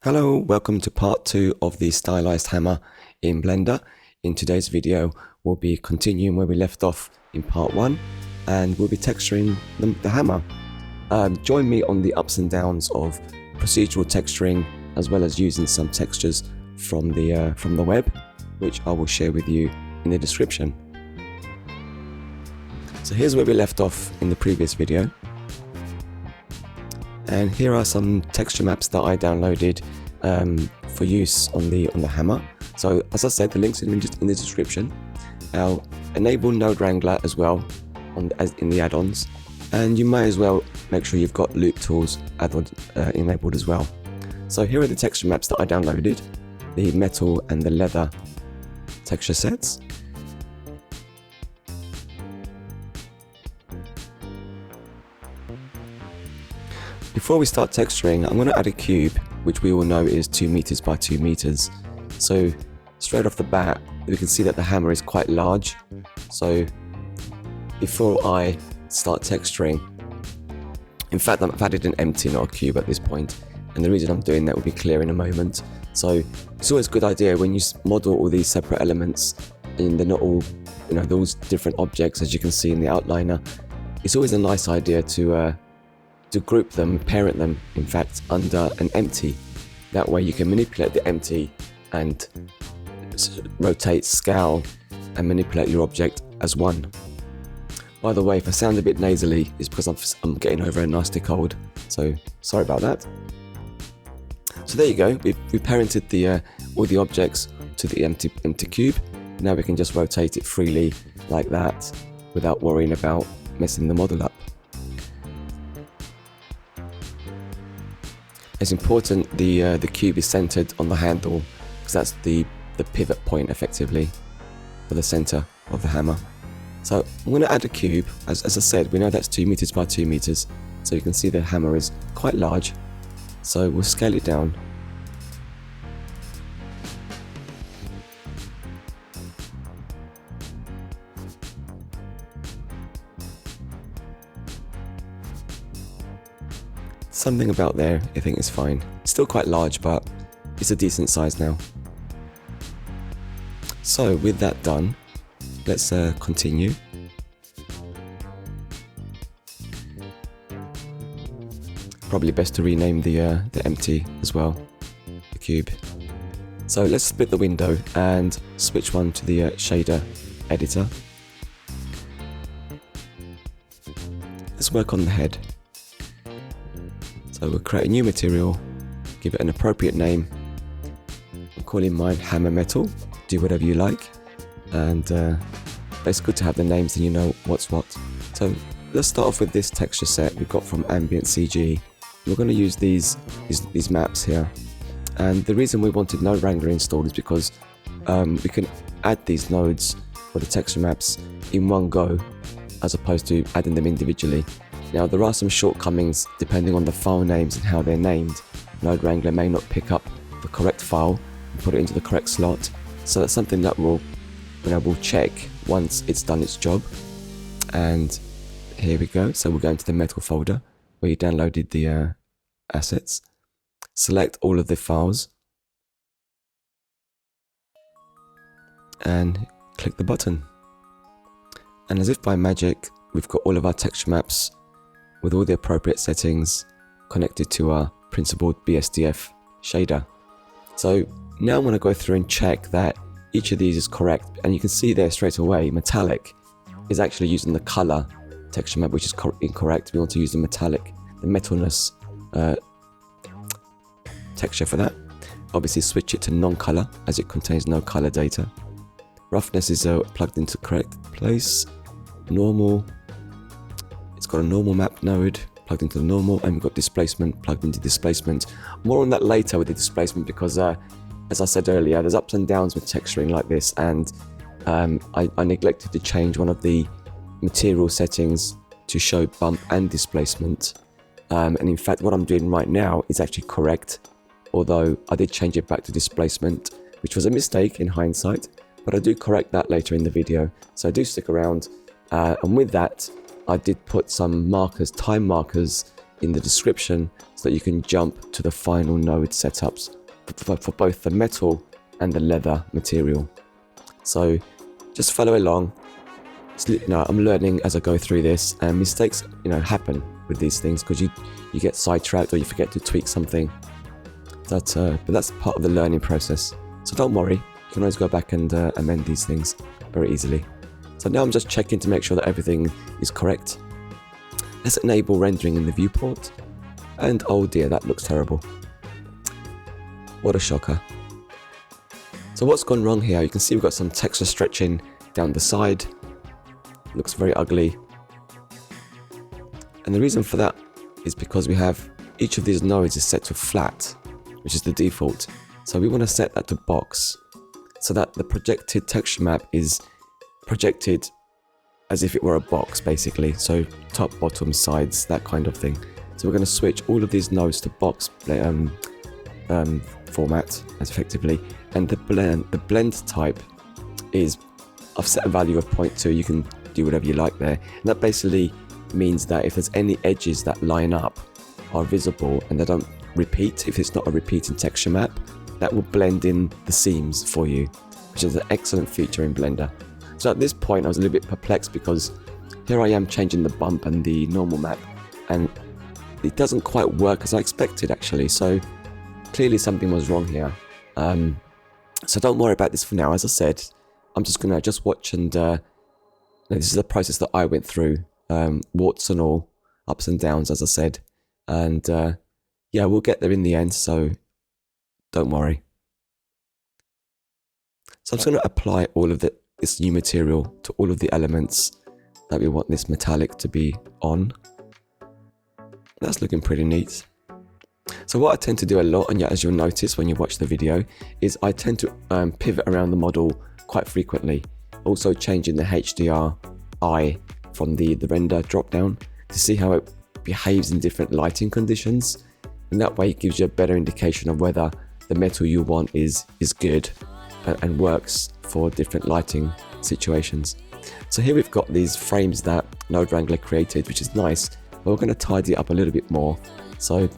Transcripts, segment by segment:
Hello, welcome to part 2 of the stylized hammer in Blender. In today's video, we'll be continuing where we left off in part 1, and we'll be texturing the hammer. Join me on the ups and downs of procedural texturing, as well as using some textures from the web, which I will share with you in the description. So here's where we left off in the previous video. And here are some texture maps that I downloaded for use on the hammer. So as I said, the links in the description. I'll enable Node Wrangler as well as in the add-ons, and you may as well make sure you've got LoopTools enabled as well. So here are the texture maps that I downloaded, the metal and the leather texture sets. Before we start texturing, I'm going to add a cube, which we all know is 2 meters by 2 meters. So straight off the bat, we can see that the hammer is quite large. So before I start texturing, in fact, I've added an empty, not a cube at this point. And the reason I'm doing that will be clear in a moment. So it's always a good idea when you model all these separate elements, and they're not all, those different objects as you can see in the outliner. It's always a nice idea to group them, parent them, in fact, under an empty. That way you can manipulate the empty and rotate, scale, and manipulate your object as one. By the way, if I sound a bit nasally, it's because I'm getting over a nasty cold, so sorry about that. So there you go, we parented all the objects to the empty cube. Now we can just rotate it freely like that without worrying about messing the model up. It's important the cube is centered on the handle, because that's the pivot point effectively for the center of the hammer. So I'm going to add a cube. As I said, we know that's 2 meters by 2 meters, so you can see the hammer is quite large. So we'll scale it down. Something about there, I think is fine. Still quite large, but it's a decent size now. So with that done, let's continue. Probably best to rename the empty as well, the cube. So let's split the window and switch one to the shader editor. Let's work on the head. So we'll create a new material, give it an appropriate name. I'm calling mine Hammer Metal. Do whatever you like, and it's good to have the names and you know what's what. So let's start off with this texture set we got from Ambient CG. We're going to use these maps here, and the reason we wanted Node Wrangler installed is because we can add these nodes or the texture maps in one go, as opposed to adding them individually. Now there are some shortcomings depending on the file names and how they're named. Node Wrangler may not pick up the correct file and put it into the correct slot, so that's something that we'll check once it's done its job. And here we go. So we'll go into the metal folder where you downloaded the assets. Select all of the files and click the button. And as if by magic, we've got all of our texture maps with all the appropriate settings connected to our principled BSDF shader. So now I'm going to go through and check that each of these is correct, and you can see there straight away metallic is actually using the color texture map, which is incorrect. We want to use the metallic, the metalness texture for that. Obviously switch it to non-color as it contains no color data. Roughness is plugged into correct place. Normal, it's got a normal map node plugged into the normal, and we've got displacement plugged into displacement. More on that later with the displacement, because as I said earlier, there's ups and downs with texturing like this, and I neglected to change one of the material settings to show bump and displacement. And in fact, what I'm doing right now is actually correct, although I did change it back to displacement, which was a mistake in hindsight, but I do correct that later in the video, so do stick around. And with that, I did put some markers, time markers, in the description so that you can jump to the final node setups for both the metal and the leather material. So just follow along. I'm learning as I go through this, and mistakes happen with these things because you get sidetracked or you forget to tweak something. But that's part of the learning process. So don't worry, you can always go back and amend these things very easily. So now I'm just checking to make sure that everything is correct. Let's enable rendering in the viewport. And oh dear, that looks terrible. What a shocker. So what's gone wrong here? You can see we've got some texture stretching down the side. Looks very ugly. And the reason for that is because we have each of these nodes is set to flat, which is the default. So we want to set that to box so that the projected texture map is projected as if it were a box, basically. So top, bottom, sides, that kind of thing. So we're going to switch all of these nodes to box format as effectively. And the blend type is, I've set a value of 0.2. You can do whatever you like there. And that basically means that if there's any edges that line up are visible and they don't repeat, if it's not a repeating texture map, that will blend in the seams for you, which is an excellent feature in Blender. So at this point I was a little bit perplexed because here I am changing the bump and the normal map and it doesn't quite work as I expected actually, so clearly something was wrong here. So don't worry about this for now. As I said, I'm just going to watch and this is a process that I went through, warts and all, ups and downs as I said, and yeah, we'll get there in the end, so don't worry. So I'm just going to apply all of this new material to all of the elements that we want this metallic to be on. That's looking pretty neat. So what I tend to do a lot, and yeah, as you'll notice when you watch the video, is I tend to pivot around the model quite frequently. Also changing the HDRI from the render drop down to see how it behaves in different lighting conditions. And that way it gives you a better indication of whether the metal you want is good and works for different lighting situations. So here we've got these frames that Wrangler created, which is nice, but we're going to tidy it up a little bit more. So I'm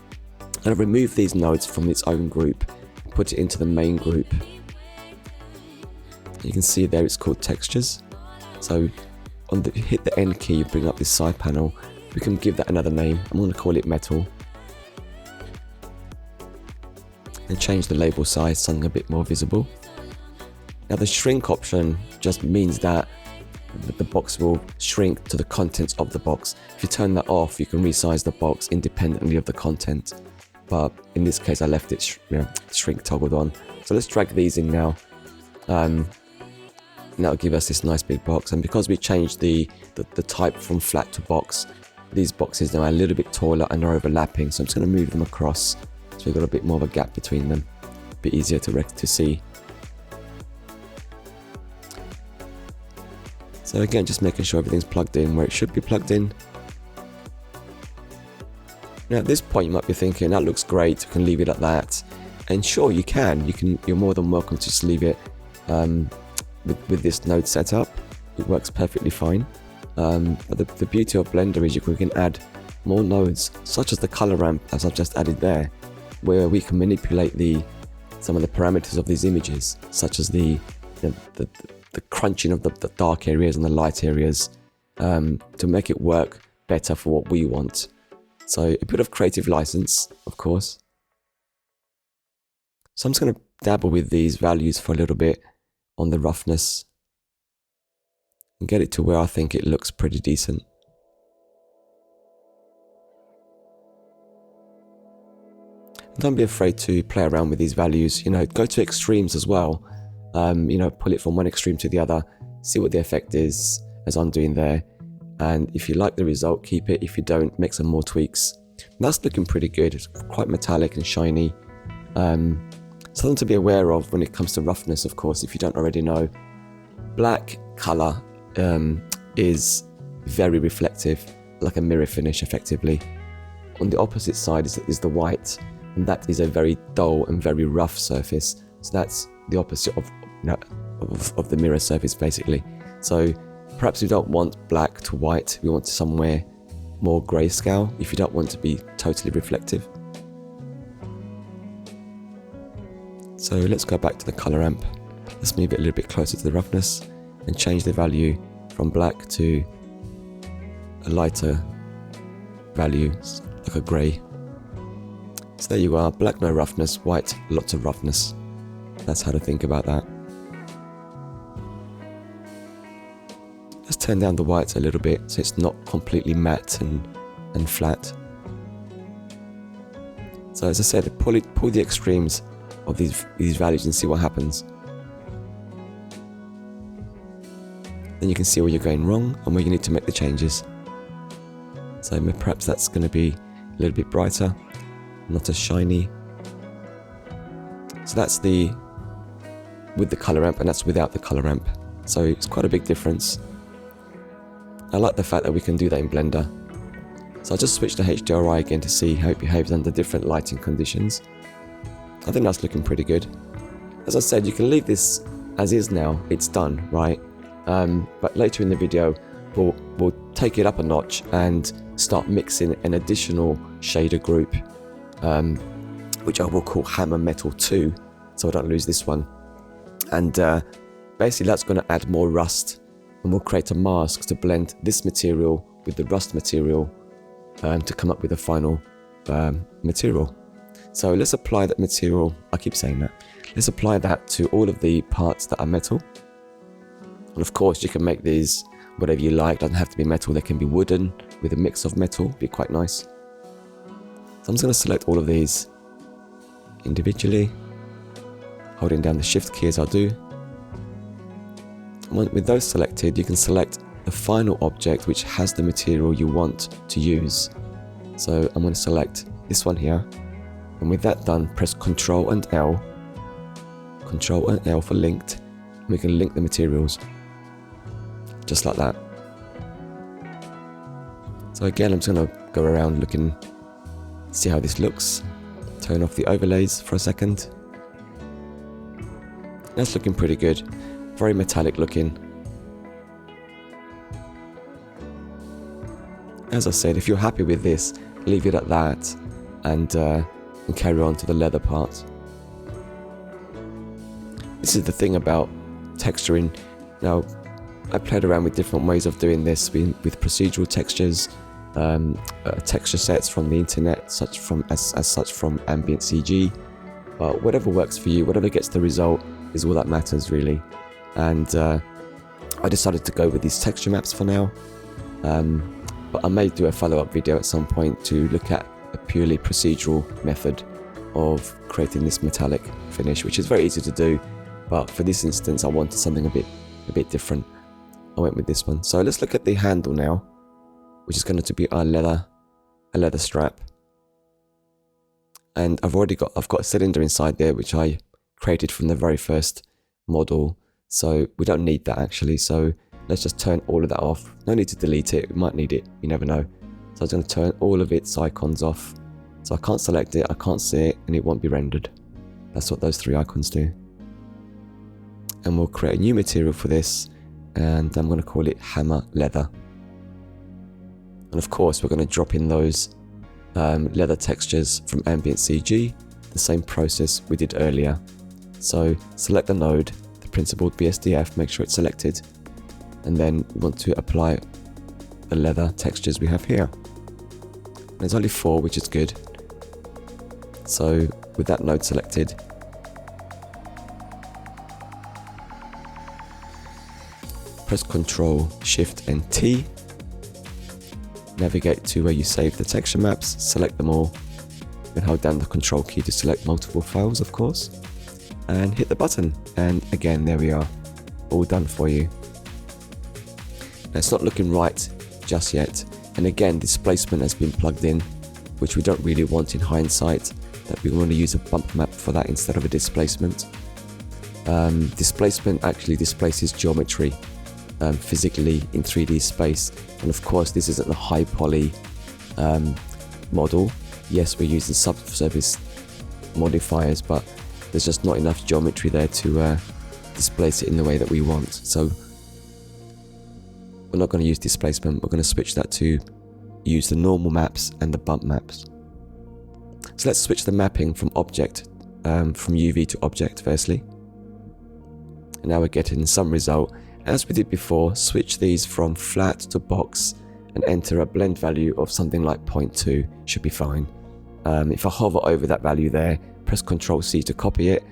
going to remove these nodes from its own group and put it into the main group. You can see there it's called textures. So hit the N key, you bring up this side panel. We can give that another name. I'm going to call it metal. And change the label size, something a bit more visible. Now the shrink option just means that the box will shrink to the contents of the box. If you turn that off, you can resize the box independently of the content. But in this case, I left it shrink toggled on. So let's drag these in now. And that'll give us this nice big box. And because we changed the type from flat to box, these boxes now are a little bit taller and are overlapping. So I'm just going to move them across. So we've got a bit more of a gap between them. A bit easier to see. So again, just making sure everything's plugged in where it should be plugged in. Now at this point you might be thinking, that looks great, we can leave it at that. And sure, you can. You're more than welcome to just leave it with this node setup. It works perfectly fine. But the beauty of Blender is we can add more nodes, such as the color ramp as I've just added there, where we can manipulate some of the parameters of these images, such as the crunching of the dark areas and the light areas, to make it work better for what we want. So a bit of creative license, of course. So I'm just going to dabble with these values for a little bit on the roughness and get it to where I think it looks pretty decent. And don't be afraid to play around with these values, go to extremes as well. Pull it from one extreme to the other, see what the effect is, as I'm doing there. And if you like the result, keep it. If you don't, make some more tweaks. And that's looking pretty good. It's quite metallic and shiny. Something to be aware of when it comes to roughness, of course, if you don't already know. Black color is very reflective, like a mirror finish, effectively. On the opposite side is the white, and that is a very dull and very rough surface. So that's the opposite of the mirror surface, basically. So perhaps we don't want black to white, we want somewhere more grayscale if you don't want to be totally reflective. So let's go back to the color amp. Let's move it a little bit closer to the roughness and change the value from black to a lighter value, like a grey. So there you are, black no roughness, white lots of roughness. That's how to think about that. Let's turn down the whites a little bit so it's not completely matte and flat. So as I said, pull the extremes of these values and see what happens. Then you can see where you're going wrong and where you need to make the changes. So perhaps that's going to be a little bit brighter, not as shiny. So that's with the color amp, and that's without the color amp. So it's quite a big difference. I like the fact that we can do that in Blender. So I'll just switch to HDRI again to see how it behaves under different lighting conditions. I think that's looking pretty good. As I said, you can leave this as is now, it's done, right? But later in the video, we'll take it up a notch and start mixing an additional shader group, which I will call Hammer Metal 2, so I don't lose this one. And basically that's going to add more rust, and we'll create a mask to blend this material with the rust material to come up with a final material. So let's apply that material, I keep saying that, let's apply that to all of the parts that are metal. And of course you can make these whatever you like, doesn't have to be metal, they can be wooden with a mix of metal, be quite nice. So I'm just going to select all of these individually, holding down the shift key as I do. And with those selected, you can select the final object which has the material you want to use. So I'm going to select this one here, and with that done, press Ctrl and L. Ctrl and L for linked, and we can link the materials. Just like that. So again, I'm just going to go around looking, see how this looks. Turn off the overlays for a second. That's looking pretty good. Very metallic looking. As I said, if you're happy with this, leave it at that and carry on to the leather part. This is the thing about texturing. Now, I played around with different ways of doing this with procedural textures, texture sets from the internet, such from ambient CG. But whatever works for you, whatever gets the result, is all that matters really. And I decided to go with these texture maps for now. But I may do a follow-up video at some point to look at a purely procedural method of creating this metallic finish, which is very easy to do. But for this instance, I wanted something a bit different. I went with this one. So let's look at the handle now, which is going to be our leather strap. And I've got a cylinder inside there, which I created from the very first model. So we don't need that actually. So let's just turn all of that off. No need to delete it. We might need it. You never know. So I'm going to turn all of its icons off. So I can't select it, I can't see it, and it won't be rendered. That's what those three icons do. And we'll create a new material for this. And I'm going to call it Hammer Leather. And of course we're going to drop in those leather textures from ambient CG, the same process we did earlier. So select the node, the principled BSDF, make sure it's selected, and then we want to apply the leather textures we have here. There's only 4, which is good. So with that node selected, press Ctrl, Shift and T. Navigate to where you save the texture maps, select them all, then hold down the Control key to select multiple files, of course, and hit the button. And again, there we are, all done for you. Now it's not looking right just yet, and again, displacement has been plugged in, which we don't really want in hindsight, that we want to use a bump map for that instead of a displacement. Displacement actually displaces geometry physically in 3D space, and of course this isn't a high poly model. Yes, we're using subsurface modifiers, but there's just not enough geometry there to displace it in the way that we want. So we're not going to use displacement, we're going to switch that to use the normal maps and the bump maps. So let's switch the mapping from object, from UV to object firstly. And now we're getting some result. As we did before, switch these from flat to box and enter a blend value of something like 0.2, should be fine. If I hover over that value there, press Ctrl C to copy it,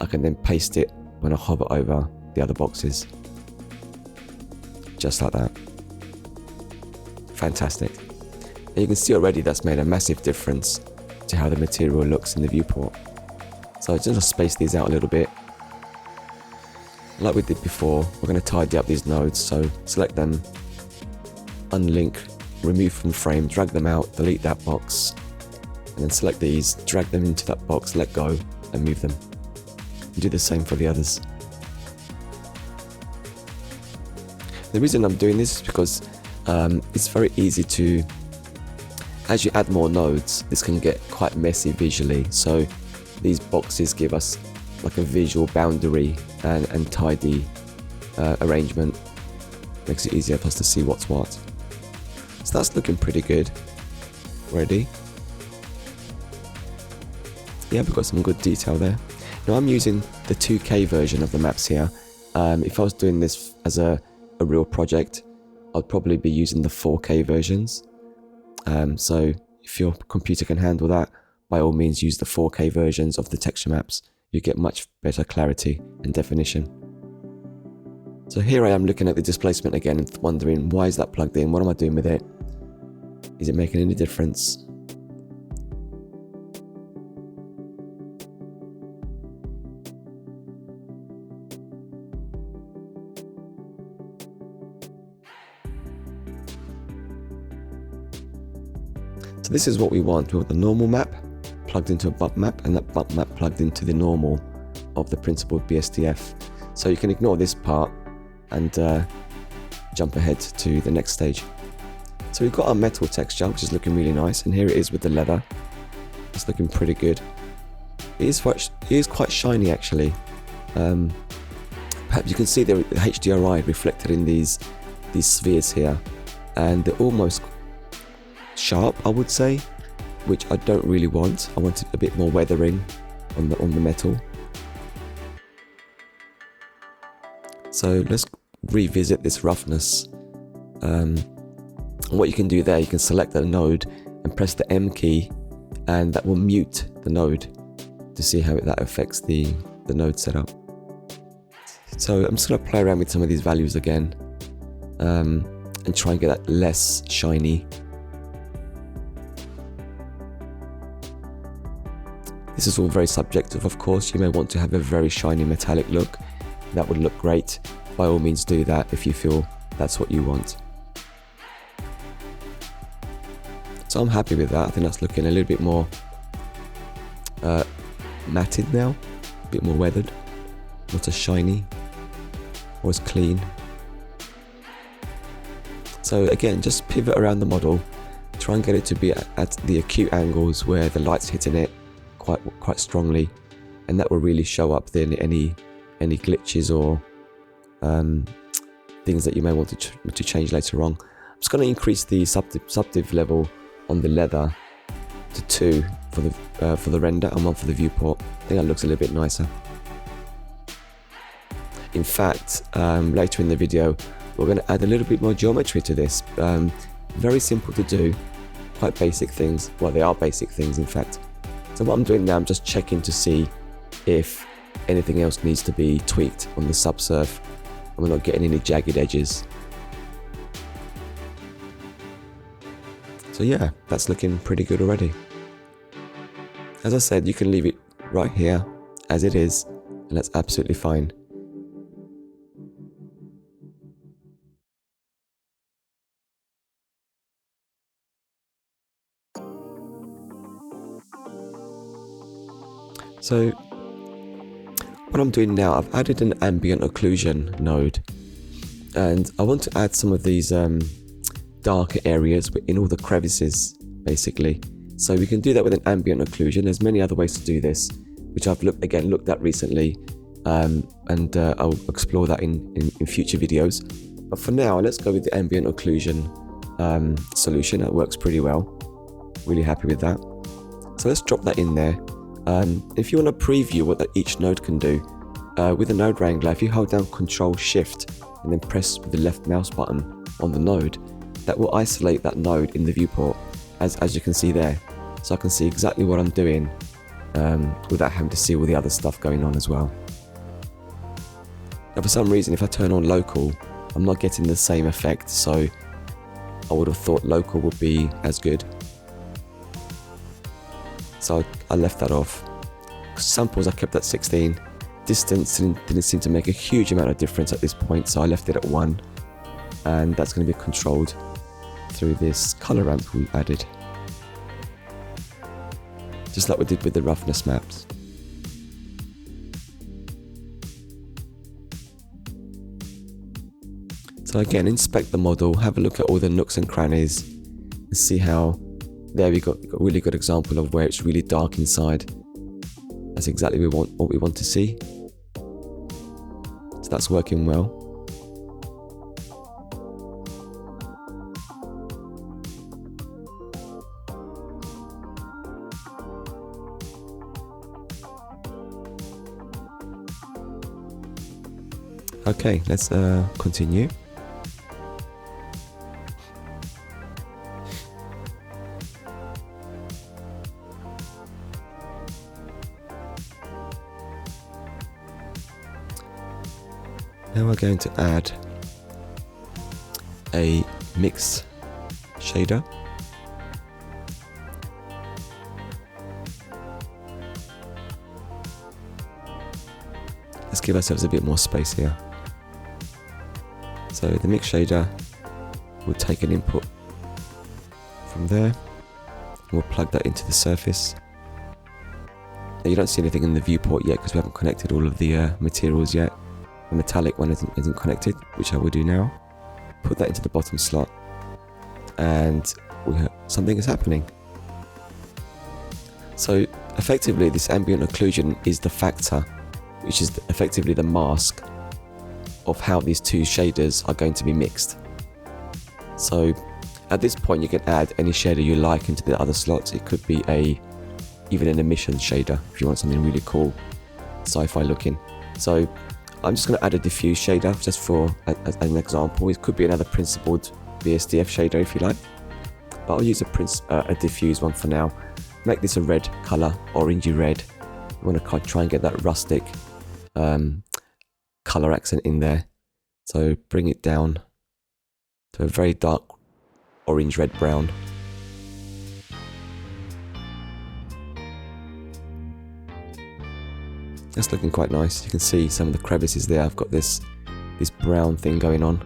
I can then paste it when I hover over the other boxes. Just like that. Fantastic. And you can see already that's made a massive difference to how the material looks in the viewport. So just space these out a little bit. Like we did before, we're going to tidy up these nodes, so select them, unlink, remove from frame, drag them out, delete that box, and then select these, drag them into that box, let go, and move them. And do the same for the others. The reason I'm doing this is because it's very easy to, as you add more nodes, this can get quite messy visually, so these boxes give us like a visual boundary and tidy arrangement. Makes it easier for us to see what's what. So that's looking pretty good already. Yeah, we've got some good detail there. Now I'm using the 2K version of the maps here. If I was doing this as a real project, I'd probably be using the 4K versions. So if your computer can handle that, by all means use the 4K versions of the texture maps. You get much better clarity and definition. So here I am looking at the displacement again and wondering, why is that plugged in? What am I doing with it? Is it making any difference? So this is what we want. We want the normal map plugged into a bump map, and that bump map plugged into the normal of the principled BSDF. So you can ignore this part and jump ahead to the next stage. So we've got our metal texture, which is looking really nice, and here it is with the leather. It's looking pretty good. It is quite shiny actually. Perhaps you can see the HDRI reflected in these spheres here, and they're almost sharp, I would say, which I don't really want. I want a bit more weathering on the metal. So let's revisit this roughness. And what you can do there, you can select the node and press the M key, and that will mute the node to see how that affects the node setup. So I'm just going to play around with some of these values again, and try and get that less shiny. This is all very subjective, of course. You may want to have a very shiny metallic look. That would look great. By all means do that if you feel that's what you want. So I'm happy with that. I think that's looking a little bit more matted now, a bit more weathered, not as shiny or as clean. So again, just pivot around the model, try and get it to be at the acute angles where the light's hitting it quite strongly, and that will really show up then any glitches or things that you may want to change later on. I'm just going to increase the subdiv level on the leather to 2 for the render and 1 for the viewport. I think that looks a little bit nicer. In fact, later in the video we're going to add a little bit more geometry to this. Very simple to do, quite basic things. Well, they are basic things in fact. So what I'm doing now, I'm just checking to see if anything else needs to be tweaked on the subsurf and we're not getting any jagged edges. So yeah, that's looking pretty good already. As I said, you can leave it right here as it is, and that's absolutely fine. So what I'm doing now, I've added an ambient occlusion node, and I want to add some of these darker areas in all the crevices basically. So we can do that with an ambient occlusion. There's many other ways to do this, which I've looked at recently, and I'll explore that in future videos. But for now, let's go with the ambient occlusion solution. That works pretty well. Really happy with that. So let's drop that in there. If you want to preview what each node can do, with the Node Wrangler, if you hold down Control Shift and then press with the left mouse button on the node, that will isolate that node in the viewport, as you can see there. So I can see exactly what I'm doing without having to see all the other stuff going on as well. Now for some reason, if I turn on local, I'm not getting the same effect, so I would have thought local would be as good. So I left that off. Samples I kept at 16. Distance didn't seem to make a huge amount of difference at this point, so I left it at 1. And that's going to be controlled through this color ramp we added. Just like we did with the roughness maps. So again, inspect the model, have a look at all the nooks and crannies, and see how there we got a really good example of where it's really dark inside. That's exactly what we want to see. So that's working well. Okay, let's continue. Now we're going to add a mix shader. Let's give ourselves a bit more space here. So the mix shader will take an input from there, and we'll plug that into the surface. Now you don't see anything in the viewport yet because we haven't connected all of the materials yet. The metallic one isn't connected, which I will do now. Put that into the bottom slot, and something is happening. So effectively this ambient occlusion is the factor, which is effectively the mask of how these two shaders are going to be mixed. So at this point you can add any shader you like into the other slots. It could be even an emission shader if you want something really cool, sci-fi looking. So I'm just going to add a diffuse shader just for as an example. It could be another principled BSDF shader if you like, but I'll use a diffuse one for now. Make this a red color, orangey red. I want to try and get that rustic color accent in there. So bring it down to a very dark orange, red, brown. That's looking quite nice. You can see some of the crevices there. I've got this brown thing going on.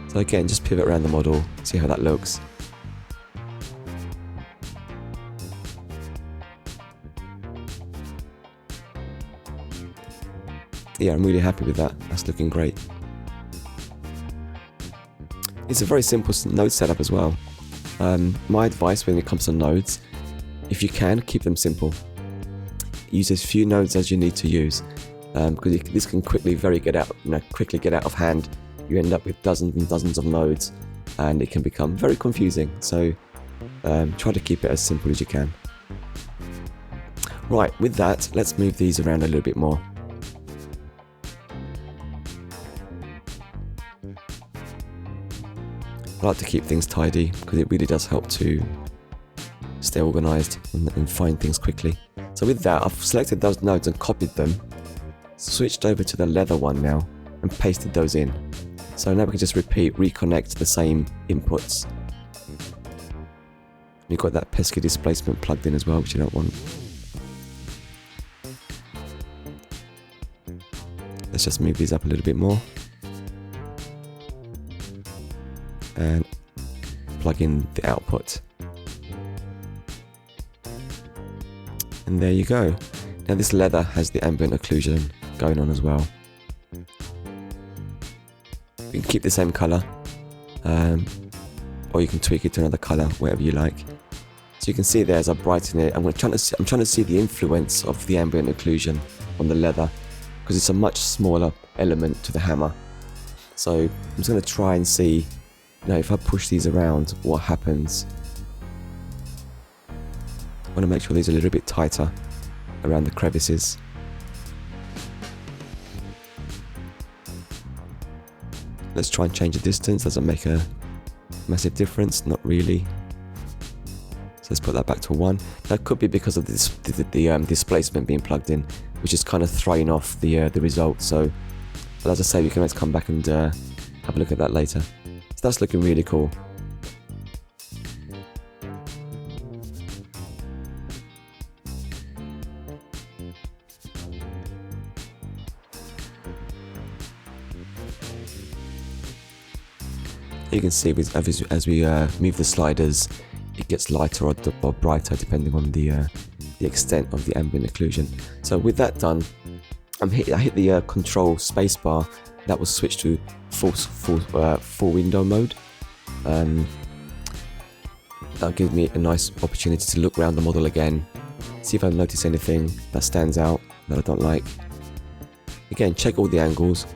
So again, just pivot around the model, see how that looks. Yeah, I'm really happy with that. That's looking great. It's a very simple node setup as well. My advice when it comes to nodes, if you can, keep them simple. Use as few nodes as you need to use, because this can quickly get out of hand. You end up with dozens and dozens of nodes, and it can become very confusing. So try to keep it as simple as you can. Right, with that, let's move these around a little bit more. I like to keep things tidy because it really does help to stay organized and find things quickly. So with that, I've selected those nodes and copied them, switched over to the leather one now, and pasted those in. So now we can just reconnect the same inputs. We've got that pesky displacement plugged in as well, which you don't want. Let's just move these up a little bit more. And plug in the output. And there you go. Now this leather has the ambient occlusion going on as well. You can keep the same color, or you can tweak it to another color, whatever you like. So you can see there as I brighten it, I'm trying to see the influence of the ambient occlusion on the leather, because it's a much smaller element to the hammer. So I'm just going to try and see, if I push these around, what happens. I want to make sure these are a little bit tighter around the crevices. Let's try and change the distance. Does it make a massive difference? Not really. So let's put that back to 1. That could be because of this, the displacement being plugged in, which is kind of throwing off the result. So, but as I say, we can always come back and have a look at that later. So that's looking really cool. You can see as we move the sliders, it gets lighter or brighter depending on the extent of the ambient occlusion. So with that done, I hit the control spacebar. That will switch to full window mode. That'll give me a nice opportunity to look around the model again, see if I notice anything that stands out that I don't like. Again, check all the angles.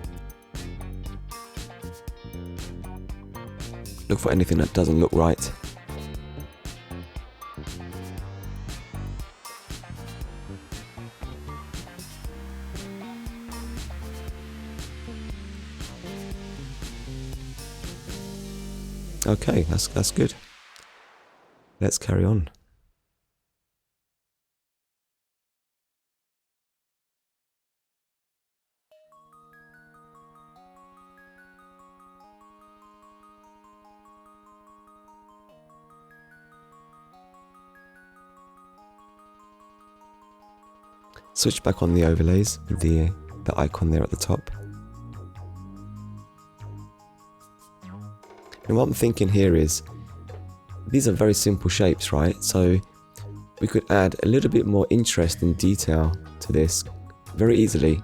Look for anything that doesn't look right. Okay, that's good. Let's carry on. Switch back on the overlays with the icon there at the top. And what I'm thinking here is, these are very simple shapes, right? So we could add a little bit more interest and detail to this very easily.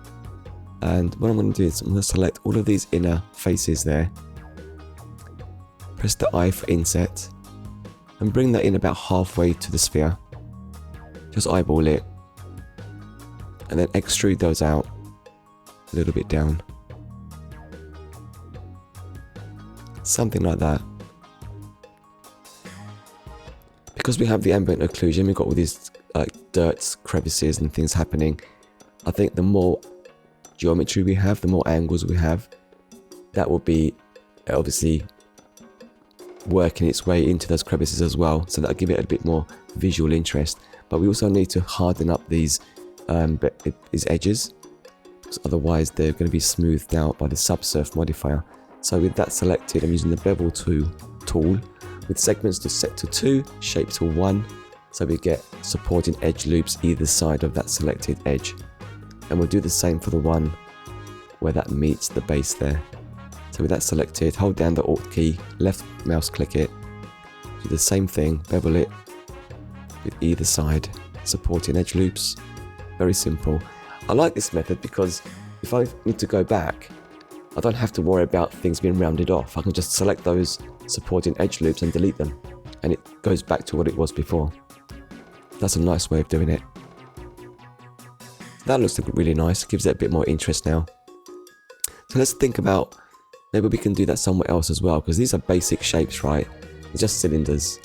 And what I'm going to do is I'm going to select all of these inner faces there. Press the I for inset and bring that in about halfway to the sphere. Just eyeball it. And then extrude those out a little bit down. Something like that. Because we have the ambient occlusion, we've got all these dirt, crevices and things happening. I think the more geometry we have, the more angles we have, that will be obviously working its way into those crevices as well. So that'll give it a bit more visual interest. But we also need to harden up these edges, because otherwise they're going to be smoothed out by the subsurf modifier. So with that selected, I'm using the bevel tool with segments to set to 2, shape to 1, so we get supporting edge loops either side of that selected edge. And we'll do the same for the one where that meets the base there. So with that selected, hold down the Alt key, left mouse click it, do the same thing, bevel it with either side, supporting edge loops. Very simple. I like this method because if I need to go back, I don't have to worry about things being rounded off. I can just select those supporting edge loops and delete them, and it goes back to what it was before. That's a nice way of doing it. That looks really nice, gives it a bit more interest now. So let's think about, maybe we can do that somewhere else as well, because these are basic shapes, right? They're just cylinders.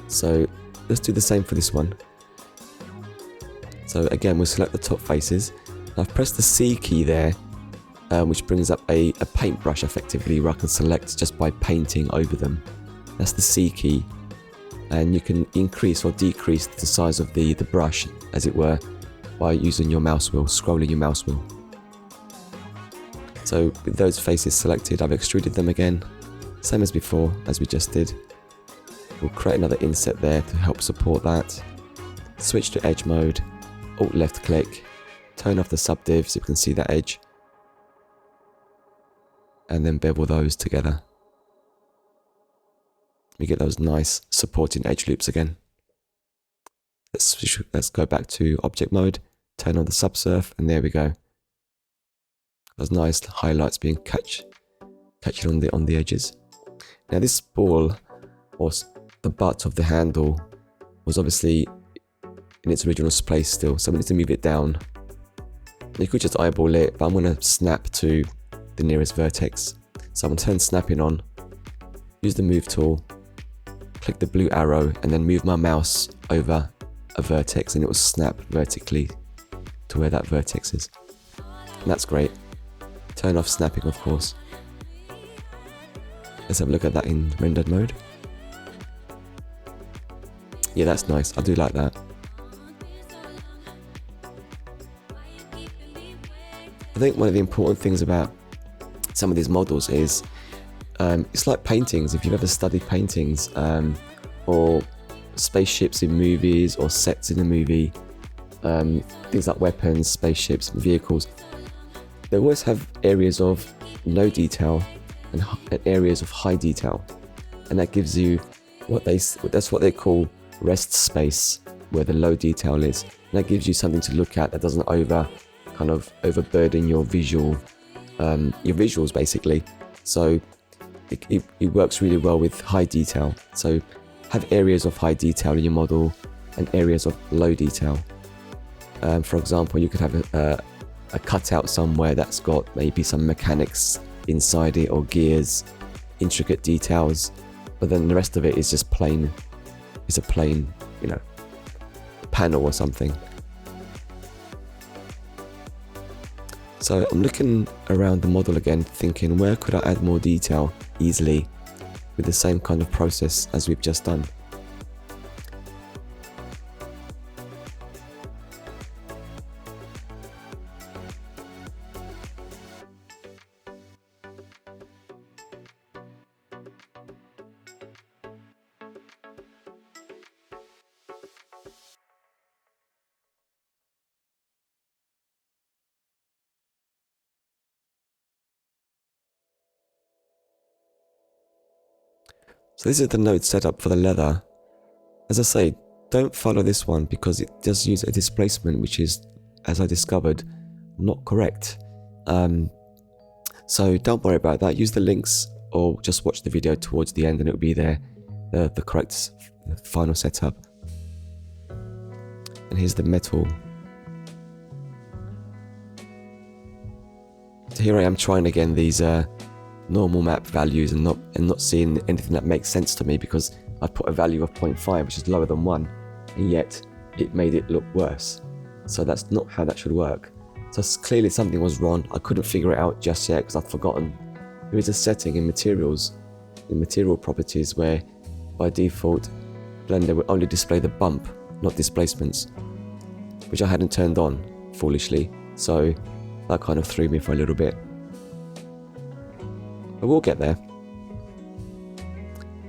So let's do the same for this one. So again, we'll select the top faces. I've pressed the C key there, which brings up a paintbrush effectively, where I can select just by painting over them. That's the C key. And you can increase or decrease the size of the brush, as it were, by using your mouse wheel, scrolling your mouse wheel. So with those faces selected, I've extruded them again, same as before, as we just did. We'll create another inset there to help support that. Switch to edge mode, Alt left click, turn off the subdiv so you can see that edge, and then bevel those together. We get those nice supporting edge loops again. Let's go back to object mode, turn on the subsurf, and there we go. Those nice highlights being catching on the edges. Now this ball, or the butt of the handle, was obviously in its original place still, so we need to move it down. You could just eyeball it, but I'm going to snap to the nearest vertex. So I'm going to turn snapping on, use the move tool, click the blue arrow, and then move my mouse over a vertex, and it will snap vertically to where that vertex is. And that's great. Turn off snapping, of course. Let's have a look at that in rendered mode. Yeah, that's nice. I do like that. I think one of the important things about some of these models is it's like paintings. If you've ever studied paintings or spaceships in movies or sets in a movie, things like weapons, spaceships, vehicles, they always have areas of no detail and areas of high detail, and that gives you that's what they call rest space, where the low detail is. And that gives you something to look at that doesn't overburden your visuals basically. So it works really well with high detail. So have areas of high detail in your model and areas of low detail. For example, you could have a cutout somewhere that's got maybe some mechanics inside it, or gears, intricate details, but then the rest of it is just plain. It's a plain, panel or something. So I'm looking around the model again, thinking, where could I add more detail easily with the same kind of process as we've just done? So this is the node setup for the leather. As I say, don't follow this one because it does use a displacement which is, as I discovered, not correct. So don't worry about that. Use the links or just watch the video towards the end and it'll be there, the correct final setup. And here's the metal. So here I am trying again these normal map values and not seeing anything that makes sense to me, because I put a value of 0.5 which is lower than 1, and yet it made it look worse. So that's not how that should work. So clearly something was wrong. I couldn't figure it out just yet because I'd forgotten. There is a setting in materials, in material properties, where by default Blender will only display the bump, not displacements, which I hadn't turned on foolishly. So that kind of threw me for a little bit. But we'll get there.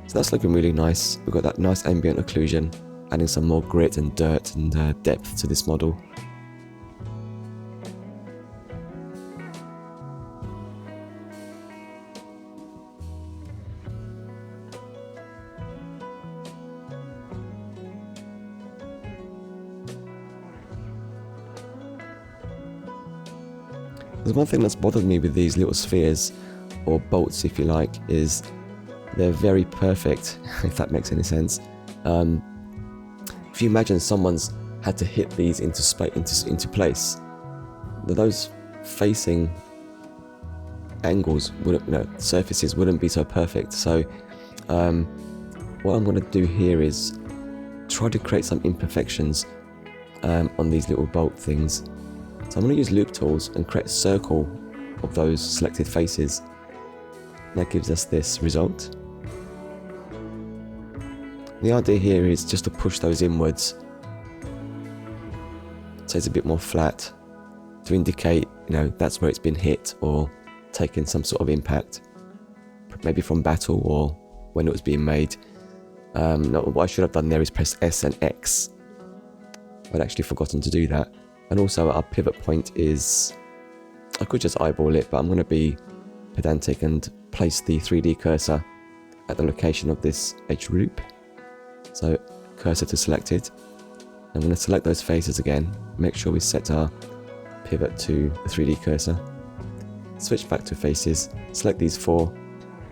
So that's looking really nice. We've got that nice ambient occlusion, adding some more grit and dirt and depth to this model. There's one thing that's bothered me with these little spheres, or bolts if you like, is they're very perfect, if that makes any sense. If you imagine someone's had to hit these into place, those facing angles wouldn't, surfaces wouldn't be so perfect. So what I'm going to do here is try to create some imperfections on these little bolt things. So I'm going to use LoopTools and create a circle of those selected faces. That gives us this result. The idea here is just to push those inwards, so it's a bit more flat, to indicate, that's where it's been hit or taken some sort of impact, maybe from battle or when it was being made. No, what I should have done there is press S and X. I'd actually forgotten to do that. And also our pivot point is, I could just eyeball it, but I'm going to be pedantic and place the 3D cursor at the location of this edge loop. So cursor to selected. I'm going to select those faces again, make sure we set our pivot to the 3D cursor. Switch back to faces, select these 4,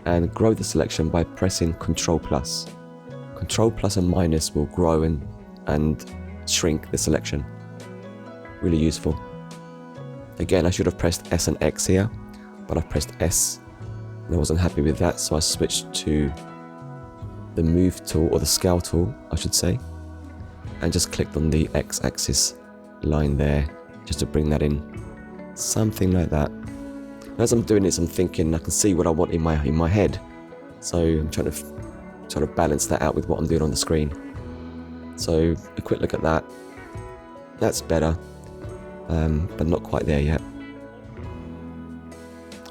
and grow the selection by pressing Ctrl+. Ctrl+ and minus will grow and shrink the selection. Really useful. Again, I should have pressed S and X here. but I pressed S and I wasn't happy with that, so I switched to the move tool, or the scale tool I should say, and just clicked on the X-axis line there just to bring that in, something like that. As I'm doing this, I'm thinking I can see what I want in my head, so I'm trying to balance that out with what I'm doing on the screen. So a quick look at that. That's better, but not quite there yet.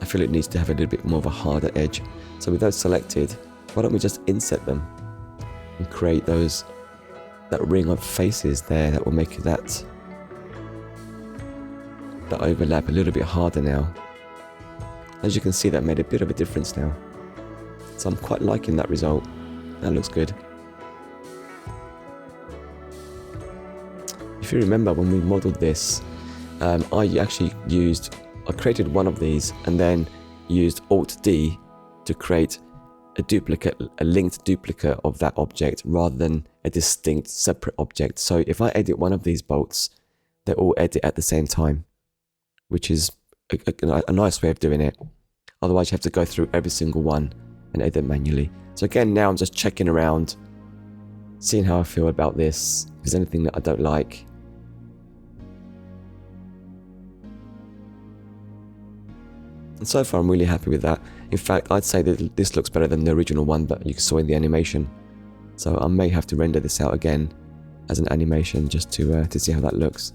I feel it needs to have a little bit more of a harder edge. So with those selected, why don't we just inset them and create that ring of faces there that will make that overlap a little bit harder now. As you can see, that made a bit of a difference now. So I'm quite liking that result. That looks good. If you remember when we modeled this, I created one of these and then used Alt-D to create a linked duplicate of that object rather than a distinct separate object. So if I edit one of these bolts, they all edit at the same time, which is a nice way of doing it. Otherwise you have to go through every single one and edit manually. So again, now I'm just checking around, seeing how I feel about this, if there's anything that I don't like. And so far I'm really happy with that. In fact, I'd say that this looks better than the original one that you saw in the animation. So I may have to render this out again as an animation just to see how that looks.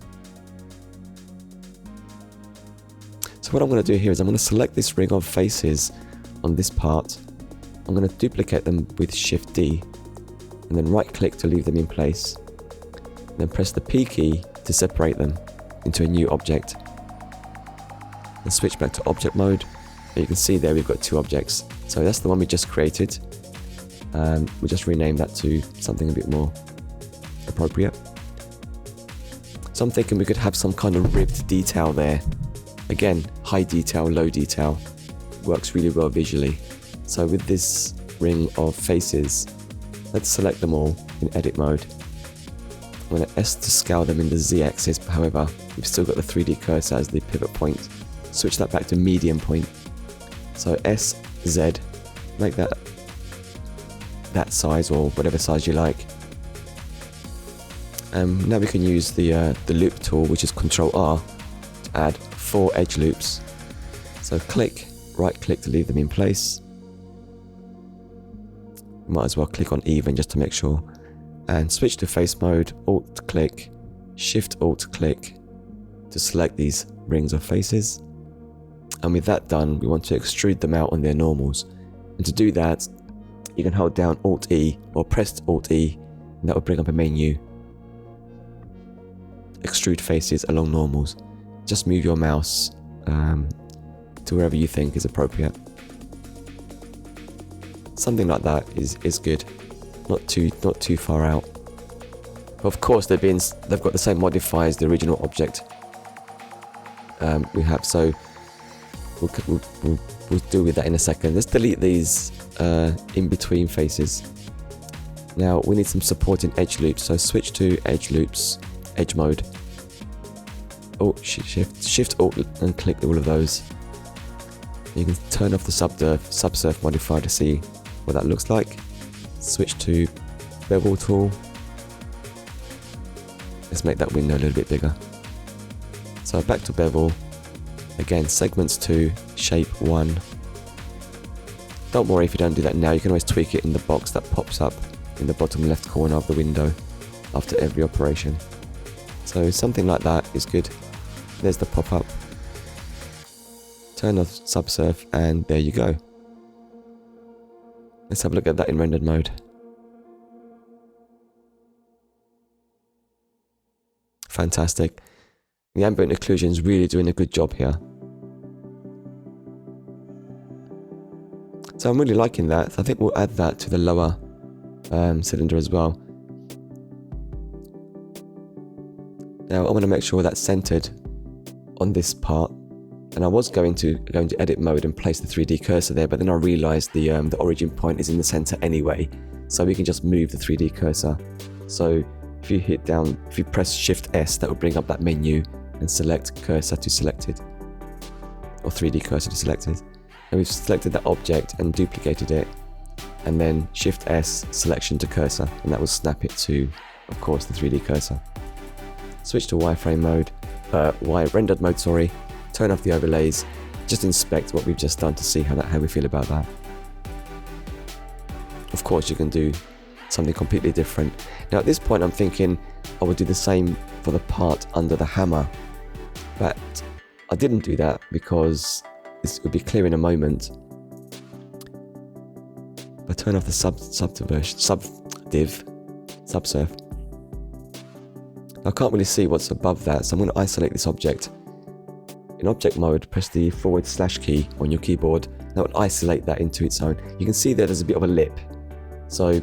So what I'm going to do here is I'm going to select this ring of faces on this part. I'm going to duplicate them with Shift D and then right click to leave them in place. Then press the P key to separate them into a new object. And switch back to object mode. You can see there we've got two objects. So that's the one we just created. We just renamed that to something a bit more appropriate. So I'm thinking we could have some kind of ribbed detail there. Again, high detail, low detail. Works really well visually. So with this ring of faces, let's select them all in edit mode. I'm going to S to scale them in the Z axis, however, we've still got the 3D cursor as the pivot point. Switch that back to medium point. So S, Z, make that size or whatever size you like. Now we can use the loop tool, which is Ctrl R, to add 4 edge loops. So right click to leave them in place. Might as well click on even just to make sure. And switch to face mode, Alt click, Shift Alt click to select these rings of faces. And with that done, we want to extrude them out on their normals. And to do that, you can hold down Alt E or press Alt E, and that will bring up a menu. Extrude faces along normals. Just move your mouse to wherever you think is appropriate. Something like that is good. Not too far out. Of course, they've got the same modifiers as the original object we have. So we'll deal with that in a second. Let's delete these in between faces. Now we need some supporting edge loops. So switch to edge loops, edge mode. Shift Alt and click all of those. You can turn off the subsurf modifier to see what that looks like. Switch to bevel tool. Let's make that window a little bit bigger. So back to bevel. Again, segments 2, shape 1. Don't worry if you don't do that now, you can always tweak it in the box that pops up in the bottom left corner of the window after every operation. So something like that is good. There's the pop-up. Turn off subsurf and there you go. Let's have a look at that in rendered mode. Fantastic. The ambient occlusion is really doing a good job here. So I'm really liking that. I think we'll add that to the lower cylinder as well. Now I want to make sure that's centered on this part. And I was going to go into edit mode and place the 3D cursor there, but then I realized the origin point is in the center anyway, so we can just move the 3D cursor. So if you press Shift S, that will bring up that menu and select cursor to selected. or 3D cursor selected. And we've selected that object and duplicated it, and then Shift S, selection to cursor, and that will snap it to, of course, the 3D cursor. Switch to wireframe mode, rendered mode, sorry, turn off the overlays, just inspect what we've just done to see how we feel about that. Of course, you can do something completely different. Now at this point I'm thinking I would do the same for the part under the hammer, but I didn't do that because this will be clear in a moment. If I turn off the subsurf, I can't really see what's above that, so I'm going to isolate this object. In object mode, press the / key on your keyboard. That will isolate that into its own. You can see there's a bit of a lip, so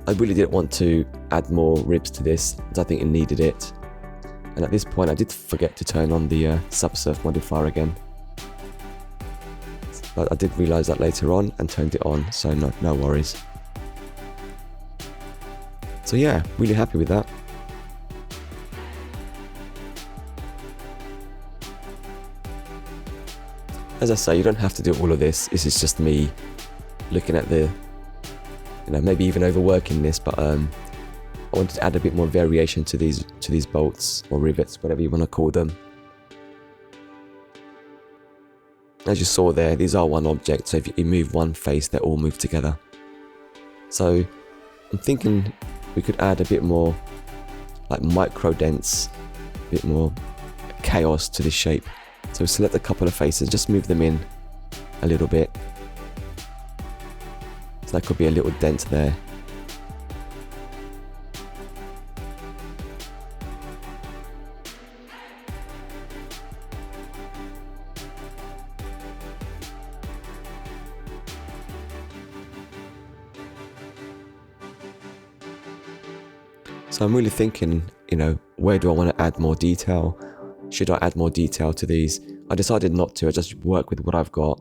I really didn't want to add more ribs to this, as I think it needed it. And at this point I did forget to turn on the subsurf modifier again. But I did realise that later on and turned it on, so no worries. So yeah, really happy with that. As I say, you don't have to do all of this. This is just me looking at the, maybe even overworking this, but I wanted to add a bit more variation to these bolts or rivets, whatever you want to call them. As you saw there, these are one object, so if you move one face, they all move together. So I'm thinking we could add a bit more like micro dents, a bit more chaos to this shape. So select a couple of faces, just move them in a little bit. So that could be a little dent there. So I'm really thinking, where do I want to add more detail? Should I add more detail to these? I decided not to. I just work with what I've got.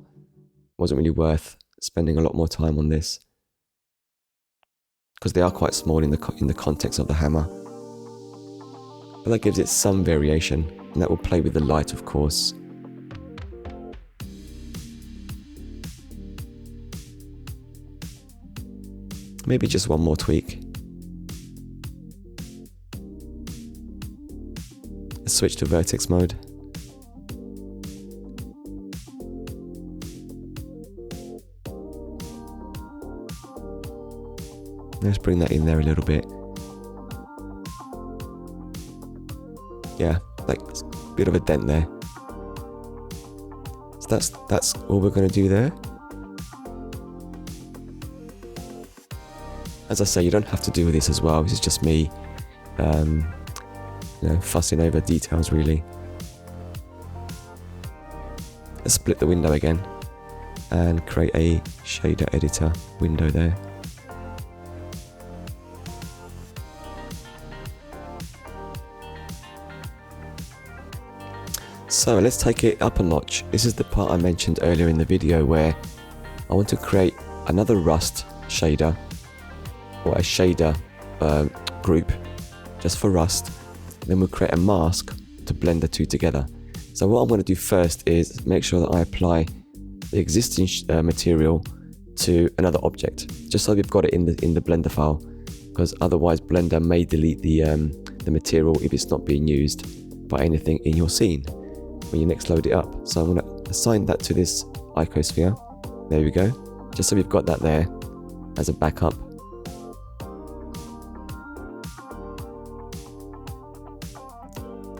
Wasn't really worth spending a lot more time on this, because they are quite small in the context of the hammer. But that gives it some variation, and that will play with the light, of course. Maybe just one more tweak. Let's switch to vertex mode. Let's bring that in there a little bit. Yeah, like a bit of a dent there. So that's all we're going to do there. As I say, you don't have to do this as well. This is just me, fussing over details really. Let's split the window again and create a shader editor window there. So let's take it up a notch. This is the part I mentioned earlier in the video where I want to create another rust shader, or a shader group just for rust. Then we'll create a mask to blend the two together. So what I'm going to do first is make sure that I apply the existing material to another object, just so we've got it in the Blender file, because otherwise Blender may delete the material if it's not being used by anything in your scene when you next load it up. So I'm going to assign that to this icosphere. There we go, just so we've got that there as a backup.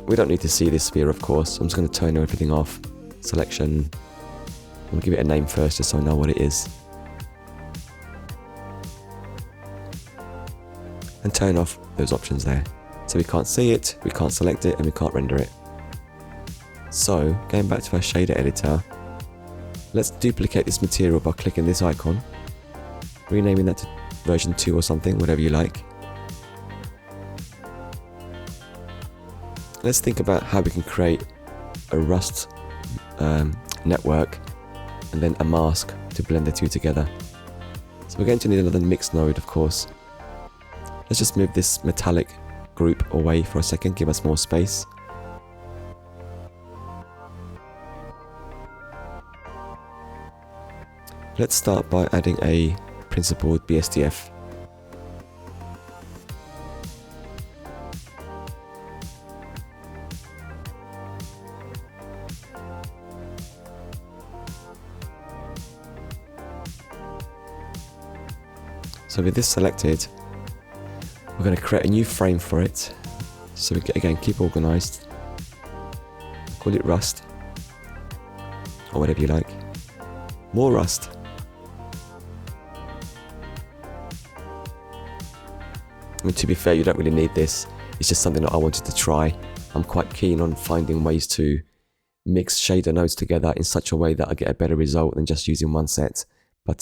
We don't need to see this sphere, of course. I'm just going to turn everything off. Selection. I'm going to give it a name first, just so I know what it is. And turn off those options there. So we can't see it, we can't select it, and we can't render it. So, going back to our shader editor, let's duplicate this material by clicking this icon, renaming that to version 2 or something, whatever you like. Let's think about how we can create a rust network and then a mask to blend the two together. So we're going to need another mix node, of course. Let's just move this metallic group away for a second, give us more space. Let's start by adding a principled BSDF. So with this selected, we're going to create a new frame for it. So we again keep organized. Call it rust, or whatever you like. More rust. I mean, to be fair, you don't really need this. It's just something that I wanted to try. I'm quite keen on finding ways to mix shader nodes together in such a way that I get a better result than just using one set. But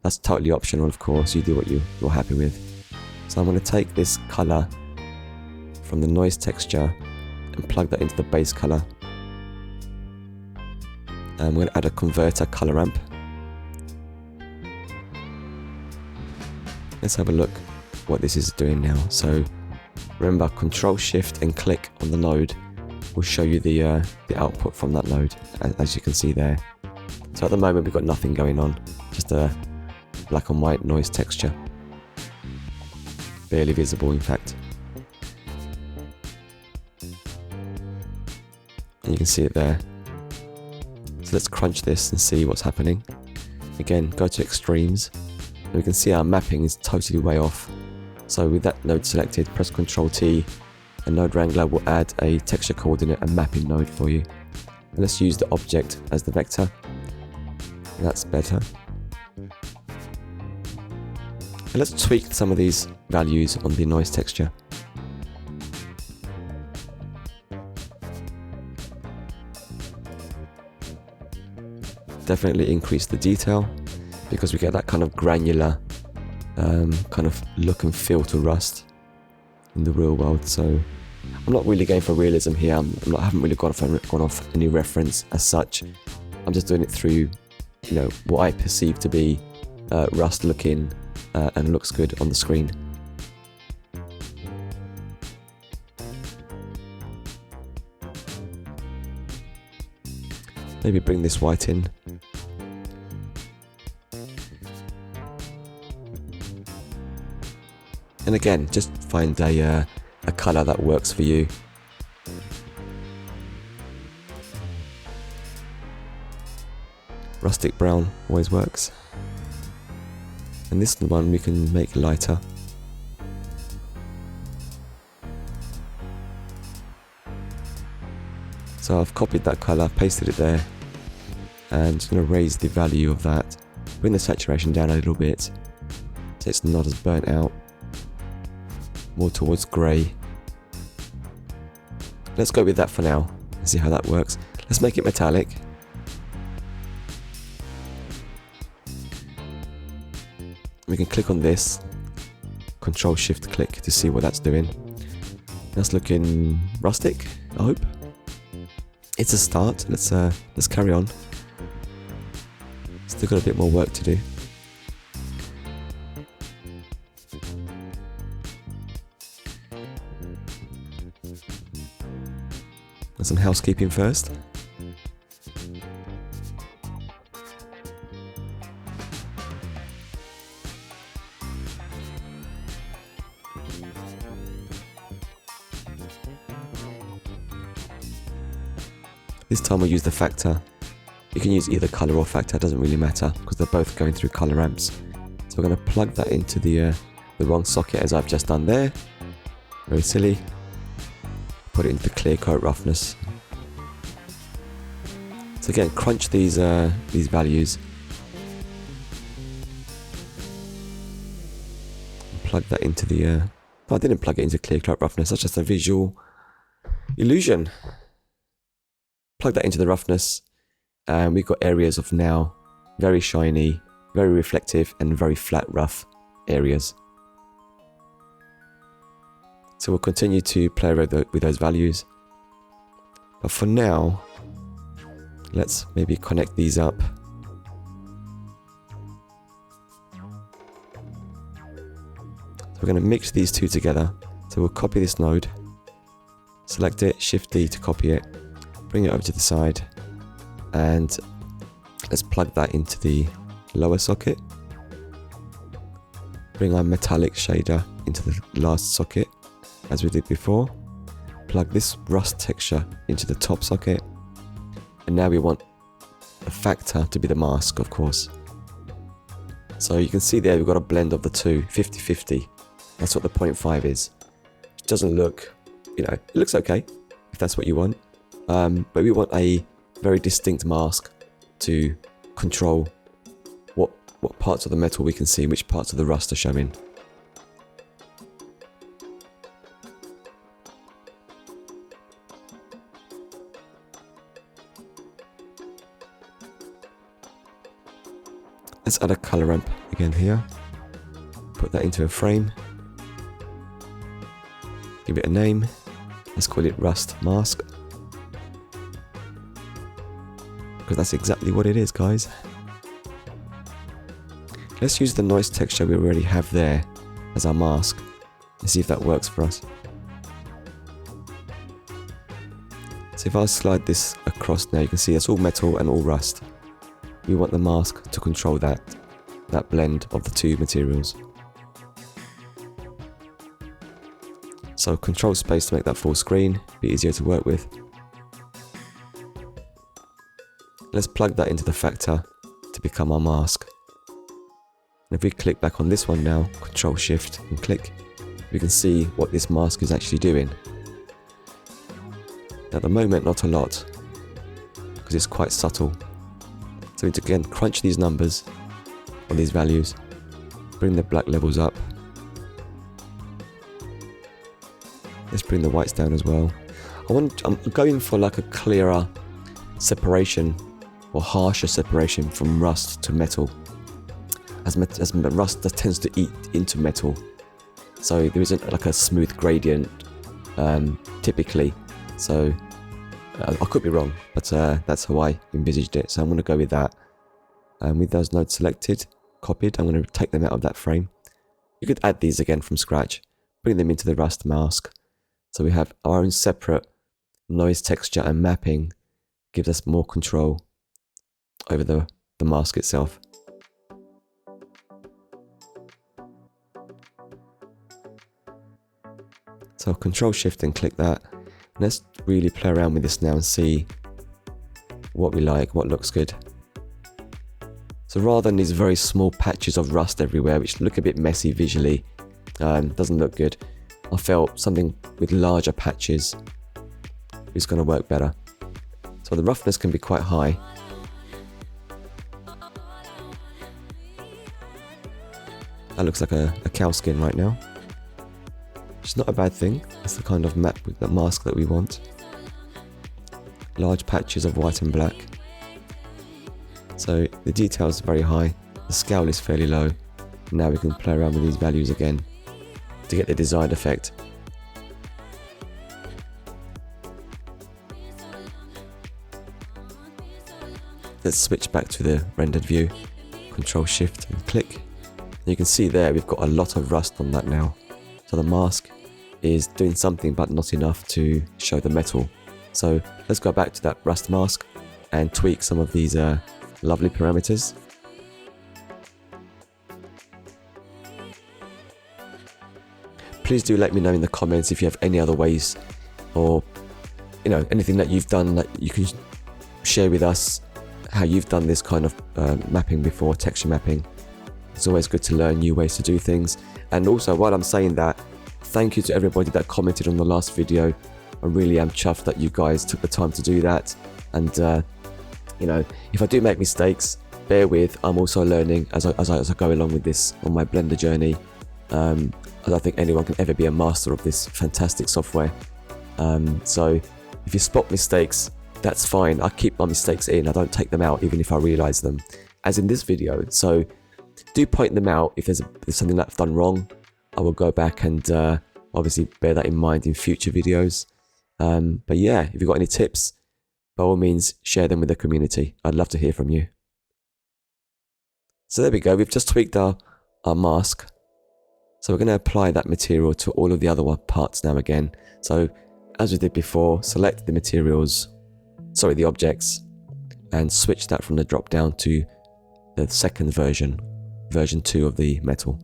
that's totally optional, of course. You do what you're happy with. So I'm going to take this color from the noise texture and plug that into the base color. I'm going to add a converter color ramp. Let's have a look what this is doing now. So remember, Control Shift and click on the node will show you the output from that node, as you can see there. So at the moment we've got nothing going on, just a black and white noise texture, barely visible in fact. And you can see it there. So let's crunch this and see what's happening. Again, go to extremes, and we can see our mapping is totally way off. So with that node selected, press Ctrl T, and Node Wrangler will add a texture coordinate and mapping node for you. And let's use the object as the vector. That's better. And let's tweak some of these values on the noise texture. Definitely increase the detail, because we get that kind of granular kind of look and feel to rust in the real world. So I'm not really going for realism here. I haven't really gone off any reference as such. I'm just doing it through, you know, what I perceive to be rust looking and looks good on the screen. Maybe bring this white in. And again, just find a colour that works for you. Rustic brown always works. And this one we can make lighter. So I've copied that colour, pasted it there, and I'm going to raise the value of that. Bring the saturation down a little bit so it's not as burnt out. More towards grey. Let's go with that for now and see how that works. Let's make it metallic. We can click on this, Control Shift click to see what that's doing. That's looking rustic, I hope. It's a start. Let's carry on. Still got a bit more work to do. And some housekeeping first. This time we'll use the factor. You can use either color or factor, it doesn't really matter because they're both going through color ramps. So we're going to plug that into the wrong socket as I've just done there. Very silly. Put it into clear coat roughness. So again, crunch these values. And plug that into the. I didn't plug it into clear coat roughness. That's just a visual illusion. Plug that into the roughness, and we've got areas of now very shiny, very reflective, and very flat rough areas. So we'll continue to play around with those values. But for now, let's maybe connect these up. So we're going to mix these two together. So we'll copy this node, select it, Shift D to copy it, bring it over to the side, and let's plug that into the lower socket. Bring our metallic shader into the last socket, as we did before. Plug this rust texture into the top socket. And now we want the factor to be the mask, of course. So you can see there we've got a blend of the two, 50-50. That's what the 0.5 is. It doesn't look, it looks okay, if that's what you want. But we want a very distinct mask to control what parts of the metal we can see, which parts of the rust are showing. Let's add a color ramp again here. Put that into a frame. Give it a name. Let's call it Rust Mask. Because that's exactly what it is, guys. Let's use the noise texture we already have there as our mask and see if that works for us. So if I slide this across now, you can see it's all metal and all rust. We want the mask to control that blend of the two materials. So control space to make that full screen, be easier to work with. Let's plug that into the factor to become our mask. And if we click back on this one now, Control Shift and click, we can see what this mask is actually doing. At the moment, not a lot, because it's quite subtle. So we need to again crunch these numbers on these values, bring the black levels up. Let's bring the whites down as well. I'm going for like a clearer separation or harsher separation from rust to metal. As rust tends to eat into metal, so there isn't like a smooth gradient typically. So I could be wrong, but that's how I envisaged it. So I'm going to go with that. And with those nodes selected, copied, I'm going to take them out of that frame. You could add these again from scratch, bring them into the rust mask. So we have our own separate noise texture and mapping, gives us more control over the mask itself. So Control Shift and click that. Let's really play around with this now and see what we like, what looks good. So rather than these very small patches of rust everywhere, which look a bit messy visually, doesn't look good, I felt something with larger patches is going to work better. So the roughness can be quite high. That looks like a cow skin right now. It's not a bad thing. It's the kind of map with the mask that we want. Large patches of white and black. So the detail is very high. The scale is fairly low. Now we can play around with these values again to get the desired effect. Let's switch back to the rendered view. Control Shift and click. You can see there we've got a lot of rust on that now. So the mask is doing something but not enough to show the metal. So let's go back to that rust mask and tweak some of these lovely parameters. Please do let me know in the comments if you have any other ways, or anything that you've done that you can share with us, how you've done this kind of mapping before, texture mapping. It's always good to learn new ways to do things. And also, while I'm saying that, thank you to everybody that commented on the last video. I really am chuffed that you guys took the time to do that. And if I do make mistakes, bear with. I'm also learning as I go along with this on my Blender journey. I don't think anyone can ever be a master of this fantastic software. So if you spot mistakes, that's fine. I keep my mistakes in. I don't take them out even if I realize them, as in this video. So do point them out if there's something that I've done wrong. I will go back and obviously bear that in mind in future videos. But yeah, if you've got any tips, by all means, share them with the community. I'd love to hear from you. So there we go. We've just tweaked our mask. So we're going to apply that material to all of the other parts now again. So as we did before, select the materials, the objects, and switch that from the drop down to the second version, version 2 of the metal,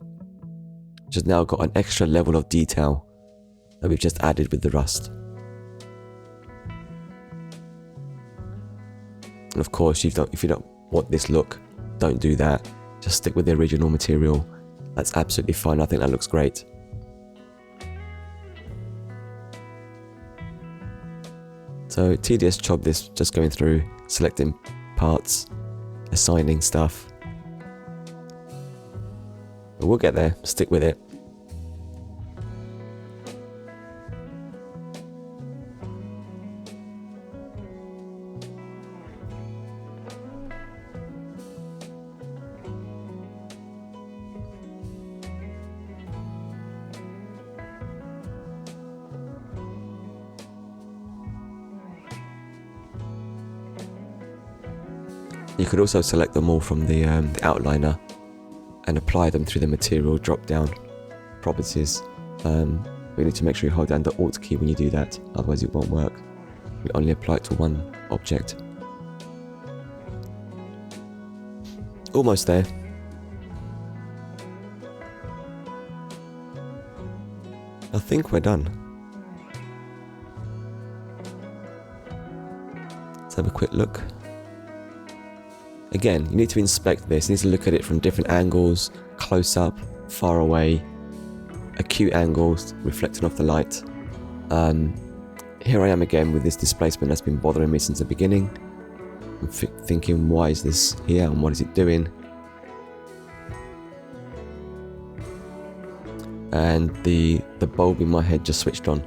which has now got an extra level of detail that we've just added with the rust. And of course, if you don't want this look, don't do that. Just stick with the original material. That's absolutely fine. I think that looks great. So tedious job this, just going through, selecting parts, assigning stuff. But we'll get there, stick with it. You could also select them all from the outliner and apply them through the material drop-down properties. We need to make sure you hold down the Alt key when you do that, otherwise it won't work. We only apply it to one object. Almost there. I think we're done. Let's have a quick look. Again, you need to inspect this. You need to look at it from different angles, close up, far away, acute angles, reflecting off the light. Here I am again with this displacement that's been bothering me since the beginning. I'm thinking, why is this here and what is it doing? And the bulb in my head just switched on.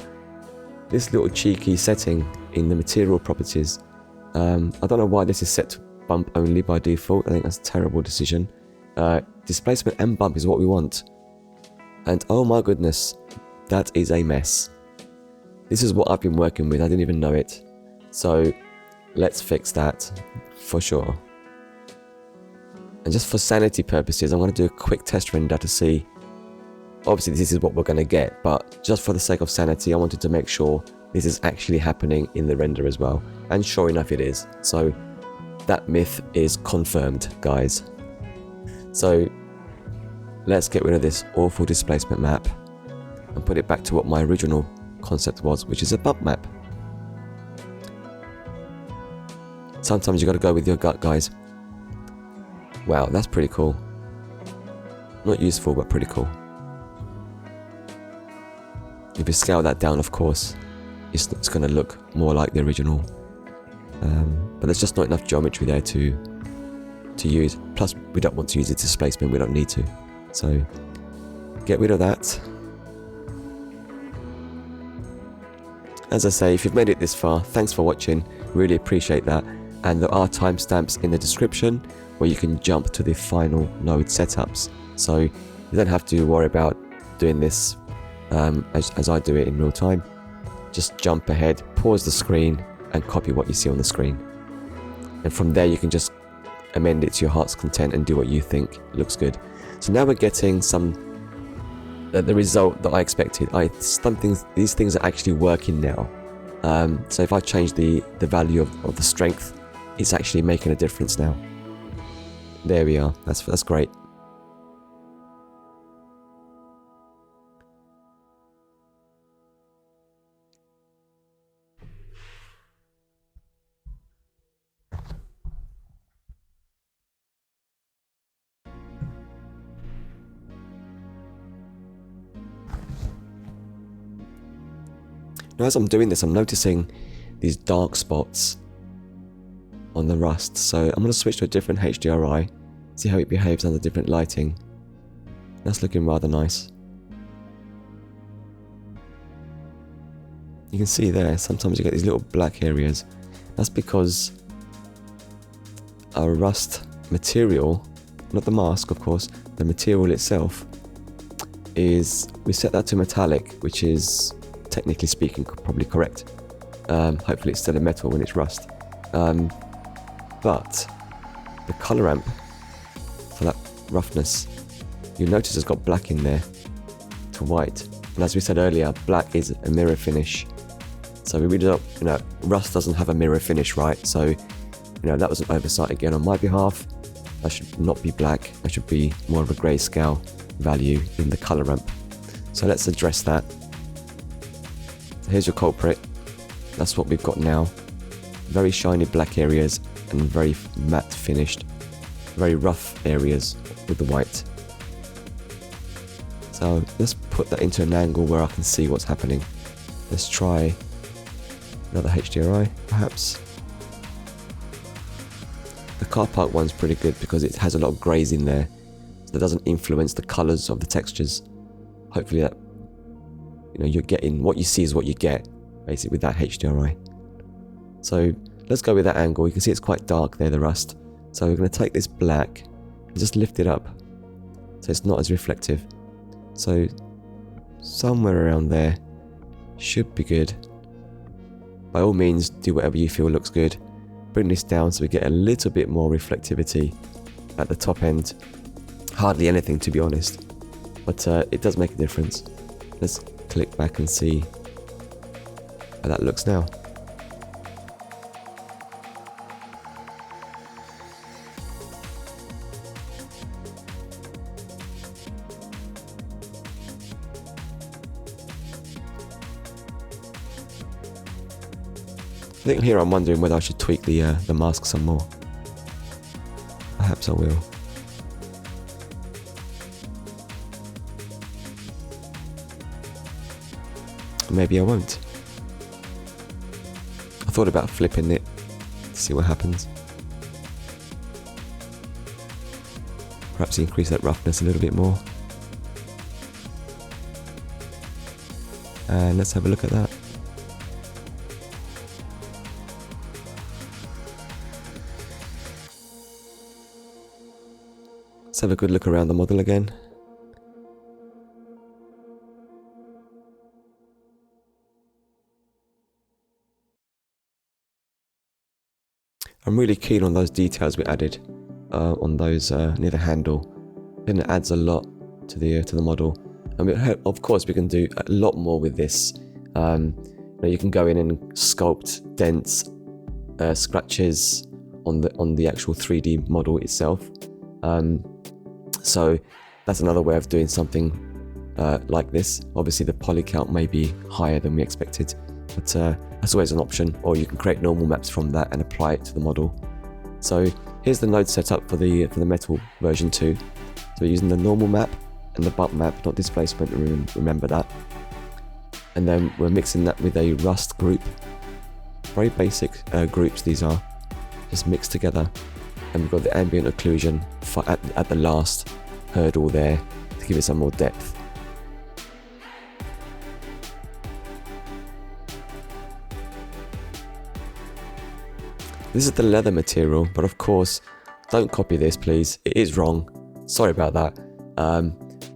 This little cheeky setting in the material properties, I don't know why this is set to bump only by default. I think that's a terrible decision. Displacement and bump is what we want. And oh my goodness, that is a mess. This is what I've been working with, I didn't even know it. So let's fix that for sure. And just for sanity purposes, I'm going to do a quick test render to see. Obviously this is what we're going to get, but just for the sake of sanity, I wanted to make sure this is actually happening in the render as well. And sure enough it is. So that myth is confirmed, guys. So let's get rid of this awful displacement map and put it back to what my original concept was, which is a bump map. Sometimes you got to go with your gut, guys. Wow, that's pretty cool. Not useful, but pretty cool. If you scale that down, of course, it's going to look more like the original. But there's just not enough geometry there to use. Plus, we don't want to use the displacement, we don't need to. So, get rid of that. As I say, if you've made it this far, thanks for watching, really appreciate that. And there are timestamps in the description where you can jump to the final node setups. So, you don't have to worry about doing this as I do it in real time. Just jump ahead, pause the screen, and copy what you see on the screen. And from there you can just amend it to your heart's content and do what you think looks good. So now we're getting the result that I expected. These things are actually working now. So if I change the value of the strength, it's actually making a difference now. There we are. That's great. Now as I'm doing this, I'm noticing these dark spots on the rust, so I'm going to switch to a different HDRI, see how it behaves under different lighting. That's looking rather nice. You can see there, sometimes you get these little black areas. That's because our rust material, not the mask of course, the material itself, we set that to metallic, which is technically speaking probably correct. Hopefully it's still a metal when it's rust. But the color ramp for that roughness, you'll notice it's got black in there to white. And as we said earlier, black is a mirror finish. So we really don't, rust doesn't have a mirror finish, right? So, that was an oversight again on my behalf. that should not be black, that should be more of a grayscale value in the color ramp. So let's address that. Here's your culprit. That's what we've got now. Very shiny black areas and very matte finished. Very rough areas with the white. So let's put that into an angle where I can see what's happening. Let's try another HDRI, perhaps. The car park one's pretty good because it has a lot of greys in there, so it doesn't influence the colours of the textures. Hopefully that, you're getting, what you see is what you get, basically, with that HDRI. So let's go with that angle. You can see it's quite dark there, the rust. So we're going to take this black and just lift it up so it's not as reflective. So somewhere around there should be good. By all means, do whatever you feel looks good. Bring this down so we get a little bit more reflectivity at the top end. Hardly anything, to be honest, but it does make a difference. Let's click back and see how that looks now. I think here I'm wondering whether I should tweak the mask some more. Perhaps I will. Maybe I won't. I thought about flipping it to see what happens. Perhaps increase that roughness a little bit more. And let's have a look at that. Let's have a good look around the model again. I'm really keen on those details we added on those near the handle. I think it adds a lot to the model. And of course we can do a lot more with this. You can go in and sculpt dents, scratches on the actual 3D model itself. So that's another way of doing something like this. Obviously the poly count may be higher than we expected, but that's always an option, or you can create normal maps from that and apply it to the model. So here's the node setup for the metal version 2. So we're using the normal map and the bump map, not displacement, remember that. And then we're mixing that with a rust group. Very basic groups these are, just mixed together. And we've got the ambient occlusion at the last hurdle there to give it some more depth. This is the leather material, but of course, don't copy this, please. It is wrong. Sorry about that.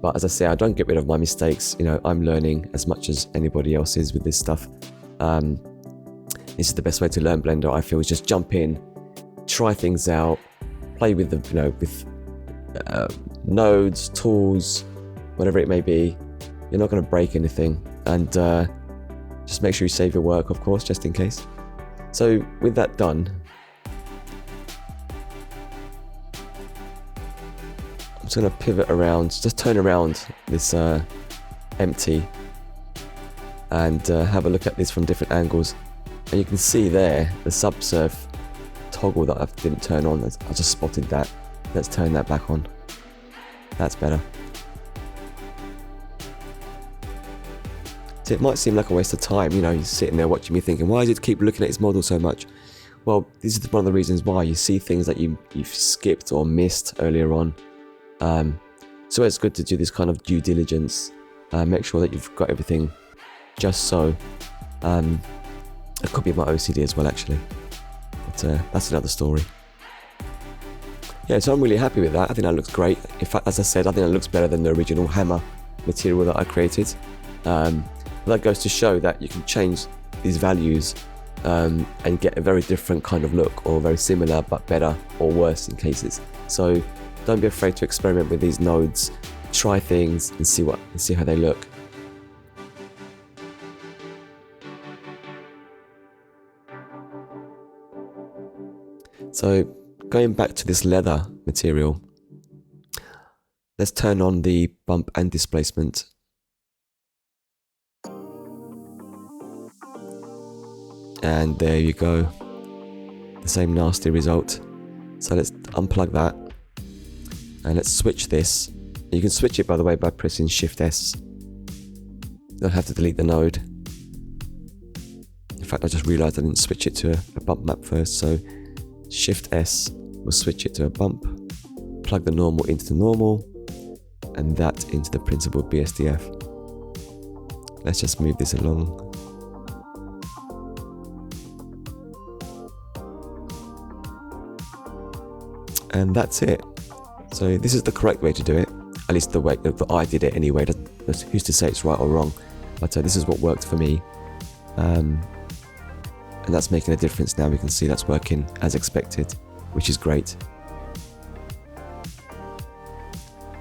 But as I say, I don't get rid of my mistakes. I'm learning as much as anybody else is with this stuff. This is the best way to learn Blender, I feel, is just jump in, try things out, play with with nodes, tools, whatever it may be. You're not going to break anything, and just make sure you save your work, of course, just in case. So with that done, I'm just going to pivot around, just turn around this empty, and have a look at this from different angles. And you can see there the subsurf toggle that I didn't turn on. I just spotted that. Let's turn that back on. That's better. So it might seem like a waste of time, you're sitting there watching me thinking, why does it keep looking at its model so much? Well, this is one of the reasons why. You see things that you've skipped or missed earlier on. So it's good to do this kind of due diligence. Make sure that you've got everything just so. It could be my OCD as well, actually. But that's another story. Yeah, so I'm really happy with that. I think that looks great. In fact, as I said, I think it looks better than the original hammer material that I created. That goes to show that you can change these values and get a very different kind of look, or very similar but better or worse in cases. So don't be afraid to experiment with these nodes, try things and see how they look. So going back to this leather material, let's turn on the bump and displacement. And there you go. The same nasty result. So let's unplug that. And let's switch this. You can switch it, by the way, by pressing Shift S. You don't have to delete the node. In fact, I just realized I didn't switch it to a bump map first. So Shift S will switch it to a bump. Plug the normal into the normal. And that into the principal BSDF. Let's just move this along. And that's it. So this is the correct way to do it. At least the way that I did it anyway. Who's to say it's right or wrong? But this is what worked for me. And that's making a difference now. We can see that's working as expected, which is great.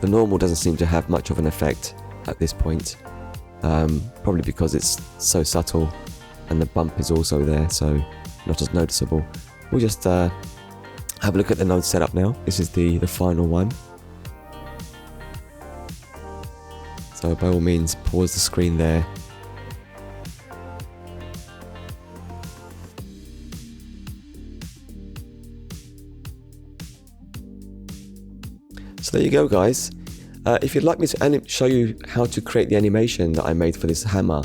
The normal doesn't seem to have much of an effect at this point. Probably because it's so subtle and the bump is also there, so not as noticeable. We'll just have a look at the node setup now. This is the final one. So by all means, pause the screen there. So there you go, guys. If you'd like me to show you how to create the animation that I made for this hammer,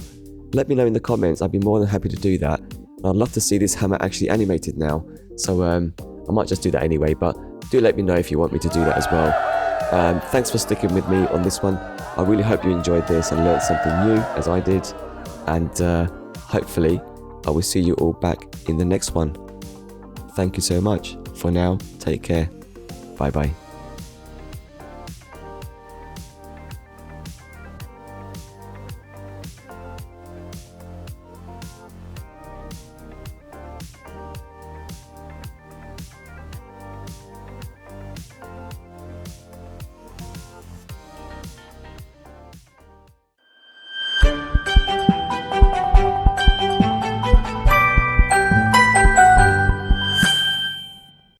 let me know in the comments. I'd be more than happy to do that. And I'd love to see this hammer actually animated now. So I might just do that anyway, but do let me know if you want me to do that as well. Thanks for sticking with me on this one. I really hope you enjoyed this and learned something new, as I did. And hopefully, I will see you all back in the next one. Thank you so much. For now, take care. Bye bye.